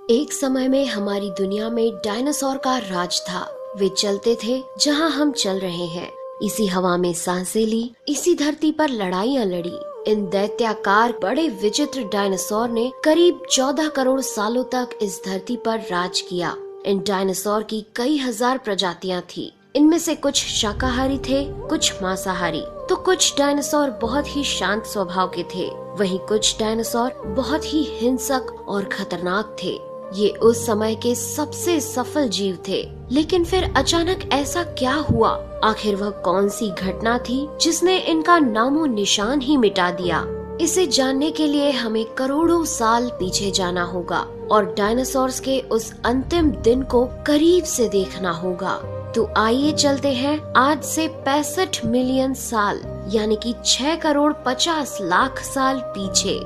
एक समय में हमारी दुनिया में डायनासोर का राज था। वे चलते थे जहां हम चल रहे हैं, इसी हवा में सांसें ली, इसी धरती पर लड़ाइयां लड़ी। इन दैत्याकार बड़े विचित्र डायनासोर ने करीब 14 करोड़ सालों तक इस धरती पर राज किया। इन डायनासोर की कई हजार प्रजातियां थी। इनमें से कुछ शाकाहारी थे, कुछ मांसाहारी, तो कुछ डायनासोर बहुत ही शांत स्वभाव के थे। वहीं कुछ डायनासोर बहुत ही हिंसक और खतरनाक थे। ये उस समय के सबसे सफल जीव थे। लेकिन फिर अचानक ऐसा क्या हुआ? आखिर वह कौन सी घटना थी जिसने इनका नामो निशान ही मिटा दिया? इसे जानने के लिए हमें करोड़ों साल पीछे जाना होगा और डायनासोर्स के उस अंतिम दिन को करीब से देखना होगा। तो आइए चलते हैं आज से 65 मिलियन साल यानी कि 6 करोड़ 50 लाख साल पीछे।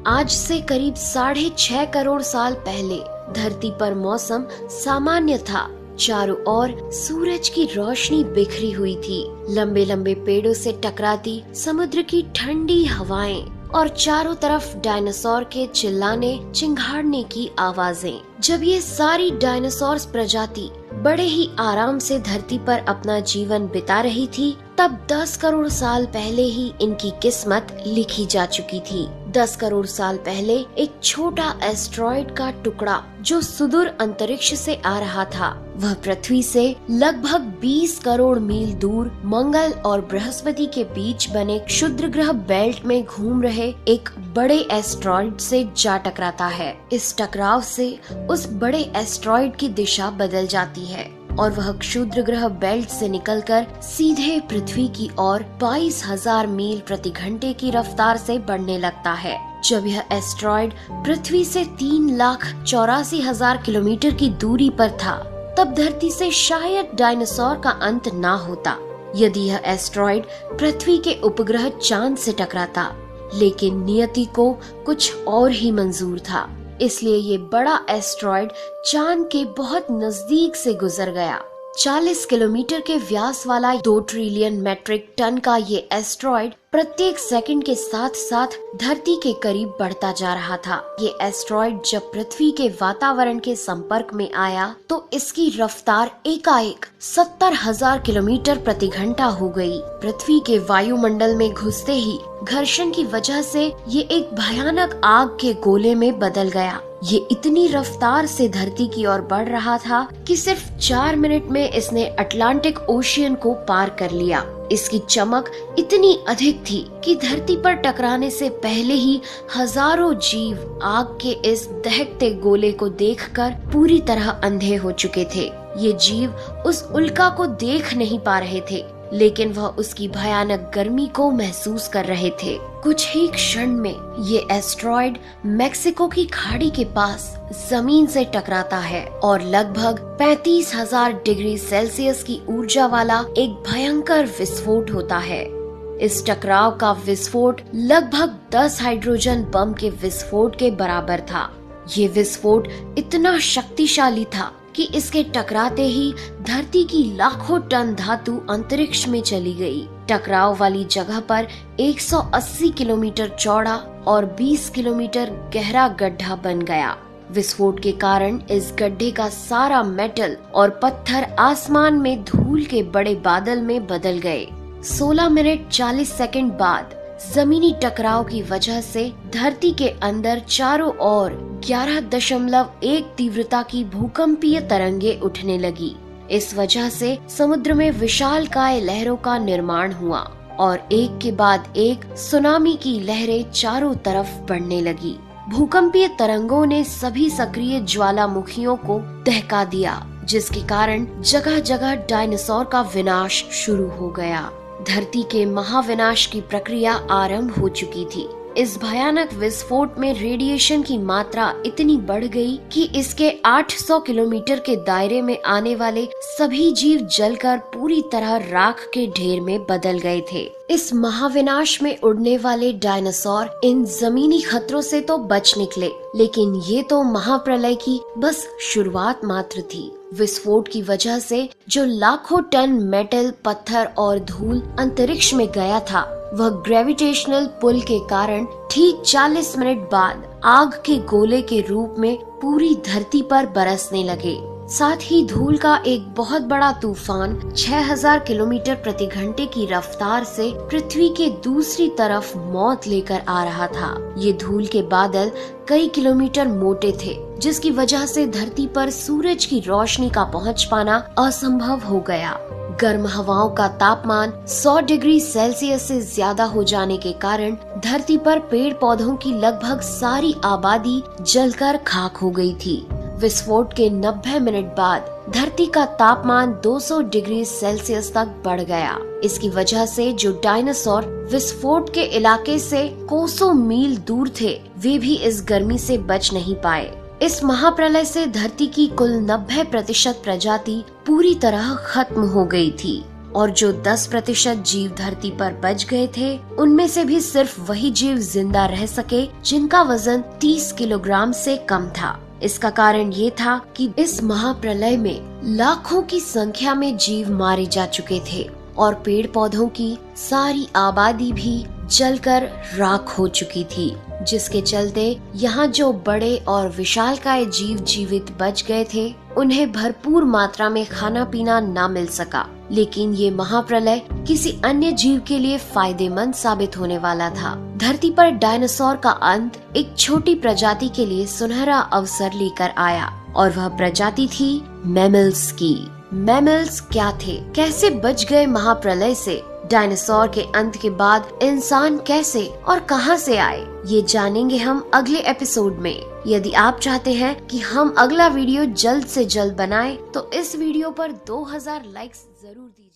आज से करीब 6.5 करोड़ साल पहले धरती पर मौसम सामान्य था। चारों ओर सूरज की रोशनी बिखरी हुई थी। लंबे लंबे पेड़ों से टकराती समुद्र की ठंडी हवाएं और चारों तरफ डायनासोर के चिल्लाने चिंघाड़ने की आवाजें। जब ये सारी डायनासोर प्रजाति बड़े ही आराम से धरती पर अपना जीवन बिता रही थी, तब 10 करोड़ साल पहले ही इनकी किस्मत लिखी जा चुकी थी। 10 करोड़ साल पहले एक छोटा एस्ट्रॉइड का टुकड़ा जो सुदूर अंतरिक्ष से आ रहा था, वह पृथ्वी से लगभग 20 करोड़ मील दूर मंगल और बृहस्पति के बीच बने क्षुद्र ग्रह बेल्ट में घूम रहे एक बड़े एस्ट्रॉइड से जा टकराता है। इस टकराव से उस बड़े एस्ट्रॉइड की दिशा बदल जाती है और वह क्षुद्र ग्रह बेल्ट से निकलकर सीधे पृथ्वी की ओर 22,000 मील प्रति घंटे की रफ्तार से बढ़ने लगता है। जब यह एस्ट्रॉइड पृथ्वी से 3,84,000 किलोमीटर की दूरी पर था, तब धरती से शायद डायनासोर का अंत ना होता यदि यह एस्ट्रॉइड पृथ्वी के उपग्रह चांद से टकराता। लेकिन नियति को कुछ और ही मंजूर था, इसलिए ये बड़ा एस्ट्रॉइड चांद के बहुत नजदीक से गुजर गया। 40 किलोमीटर के व्यास वाला 2 ट्रिलियन मेट्रिक टन का ये एस्ट्रॉइड प्रत्येक सेकंड के साथ साथ धरती के करीब बढ़ता जा रहा था। ये एस्ट्रॉइड जब पृथ्वी के वातावरण के संपर्क में आया तो इसकी रफ्तार एकाएक 70,000 किलोमीटर प्रति घंटा हो गई। पृथ्वी के वायुमंडल में घुसते ही घर्षण की वजह से ये एक भयानक आग के गोले में बदल गया। ये इतनी रफ्तार से धरती की ओर बढ़ रहा था कि सिर्फ 4 मिनट में इसने अटलांटिक ओशियन को पार कर लिया। इसकी चमक इतनी अधिक थी कि धरती पर टकराने से पहले ही हजारों जीव आग के इस दहकते गोले को देखकर पूरी तरह अंधे हो चुके थे। ये जीव उस उल्का को देख नहीं पा रहे थे, लेकिन वह उसकी भयानक गर्मी को महसूस कर रहे थे। कुछ ही क्षण में ये एस्ट्रॉइड मेक्सिको की खाड़ी के पास जमीन से टकराता है और लगभग 35,000 डिग्री सेल्सियस की ऊर्जा वाला एक भयंकर विस्फोट होता है। इस टकराव का विस्फोट लगभग 10 हाइड्रोजन बम के विस्फोट के बराबर था। ये विस्फोट इतना शक्तिशाली था कि इसके टकराते ही धरती की लाखों टन धातु अंतरिक्ष में चली गई। टकराव वाली जगह पर 180 किलोमीटर चौड़ा और 20 किलोमीटर गहरा गड्ढा बन गया। विस्फोट के कारण इस गड्ढे का सारा मेटल और पत्थर आसमान में धूल के बड़े बादल में बदल गए। 16 मिनट 40 सेकंड बाद जमीनी टकराव की वजह से धरती के अंदर चारों ओर 11.1 तीव्रता की भूकंपीय तरंगे उठने लगी। इस वजह से समुद्र में विशालकाय लहरों का निर्माण हुआ और एक के बाद एक सुनामी की लहरें चारों तरफ बढ़ने लगी। भूकंपीय तरंगों ने सभी सक्रिय ज्वालामुखियों को दहका दिया, जिसके कारण जगह जगह डायनासोर का विनाश शुरू हो गया। धरती के महाविनाश की प्रक्रिया आरंभ हो चुकी थी। इस भयानक विस्फोट में रेडिएशन की मात्रा इतनी बढ़ गई कि इसके 800 किलोमीटर के दायरे में आने वाले सभी जीव जलकर पूरी तरह राख के ढेर में बदल गए थे। इस महाविनाश में उड़ने वाले डायनासोर इन जमीनी खतरों से तो बच निकले, लेकिन ये तो महाप्रलय की बस शुरुआत मात्र थी। विस्फोट की वजह से जो लाखों टन मेटल, पत्थर और धूल अंतरिक्ष में गया था, वह ग्रेविटेशनल पुल के कारण ठीक 40 मिनट बाद आग के गोले के रूप में पूरी धरती पर बरसने लगे। साथ ही धूल का एक बहुत बड़ा तूफान 6000 किलोमीटर प्रति घंटे की रफ्तार से पृथ्वी के दूसरी तरफ मौत लेकर आ रहा था। ये धूल के बादल कई किलोमीटर मोटे थे, जिसकी वजह से धरती पर सूरज की रोशनी का पहुंच पाना असंभव हो गया। गर्म हवाओं का तापमान 100 डिग्री सेल्सियस से ज्यादा हो जाने के कारण धरती पर पेड़ पौधों की लगभग सारी आबादी जलकर खाक हो गई थी। विस्फोट के 90 मिनट बाद धरती का तापमान 200 डिग्री सेल्सियस तक बढ़ गया। इसकी वजह से जो डायनासोर विस्फोट के इलाके से कोसों मील दूर थे, वे भी इस गर्मी से बच नहीं पाए। इस महाप्रलय से धरती की कुल 90% प्रजाति पूरी तरह खत्म हो गई थी और जो 10% जीव धरती पर बच गए थे, उनमें से भी सिर्फ वही जीव जिंदा रह सके जिनका वजन 30 किलोग्राम से कम था। इसका कारण ये था कि इस महाप्रलय में लाखों की संख्या में जीव मारे जा चुके थे और पेड़ पौधों की सारी आबादी भी जलकर राख हो चुकी थी, जिसके चलते यहाँ जो बड़े और विशालकाय जीव जीवित बच गए थे, उन्हें भरपूर मात्रा में खाना पीना ना मिल सका। लेकिन ये महाप्रलय किसी अन्य जीव के लिए फायदेमंद साबित होने वाला था। धरती पर डायनासोर का अंत एक छोटी प्रजाति के लिए सुनहरा अवसर लेकर आया और वह प्रजाति थी मैमल्स की। मैमल्स क्या थे, कैसे बच गए महाप्रलय से, डायनासोर के अंत के बाद इंसान कैसे और कहां से आए, ये जानेंगे हम अगले एपिसोड में। यदि आप चाहते हैं कि हम अगला वीडियो जल्द से जल्द बनाएं, तो इस वीडियो पर 2000 लाइक्स जरूर दीजिए।